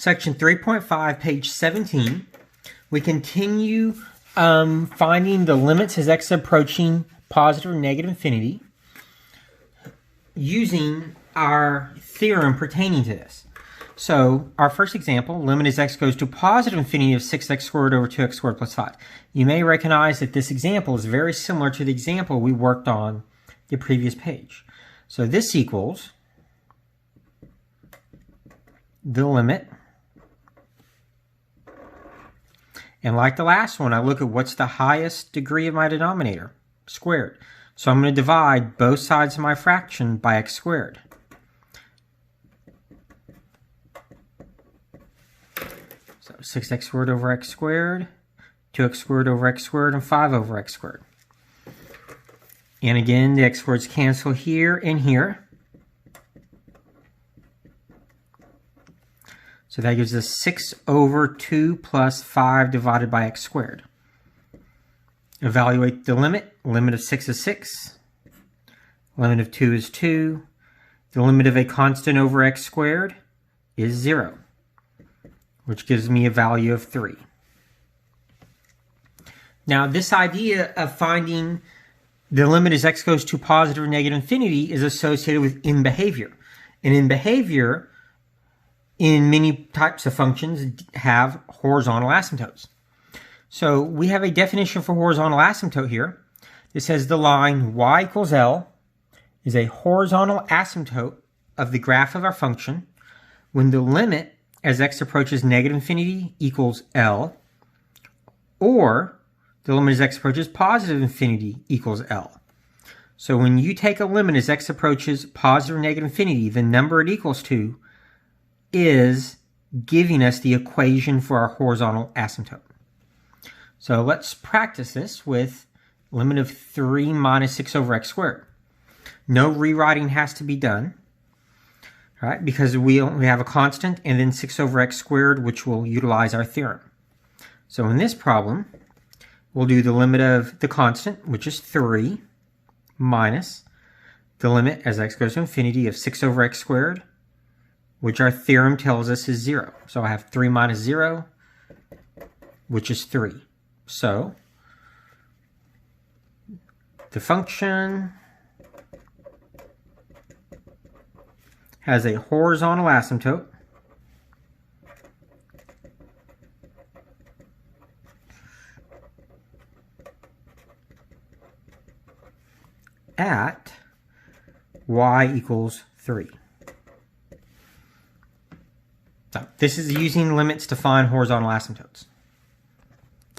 Section 3.5, page 17. We continue finding the limits as x approaching positive or negative infinity using our theorem pertaining to this. So our first example, limit as x goes to positive infinity of 6x squared over 2x squared plus 5. You may recognize that this example is very similar to the example we worked on the previous page. So this equals the limit. And like the last one, I look at what's the highest degree of my denominator, squared. So I'm going to divide both sides of my fraction by x squared. So 6x squared over x squared, 2x squared over x squared, and 5 over x squared. And again, the x squareds cancel here and here. So that gives us 6 over 2 plus 5 divided by x squared. Evaluate the limit. Limit of 6 is 6. Limit of 2 is 2. The limit of a constant over x squared is 0, which gives me a value of 3. Now, this idea of finding the limit as x goes to positive or negative infinity is associated with in behavior. And in behavior, in many types of functions, have horizontal asymptotes. So we have a definition for horizontal asymptote here. It says the line y equals L is a horizontal asymptote of the graph of our function when the limit as x approaches negative infinity equals L, or the limit as x approaches positive infinity equals L. So when you take a limit as x approaches positive or negative infinity, the number it equals to is giving us the equation for our horizontal asymptote. So let's practice this with limit of 3 minus 6 over x squared. No rewriting has to be done, right? Because we have a constant and then 6 over x squared, which will utilize our theorem. So in this problem, we'll do the limit of the constant, which is 3, minus the limit as x goes to infinity of 6 over x squared, which our theorem tells us is 0. So I have 3 minus 0, which is 3. So the function has a horizontal asymptote at y equals 3. So this is using limits to find horizontal asymptotes.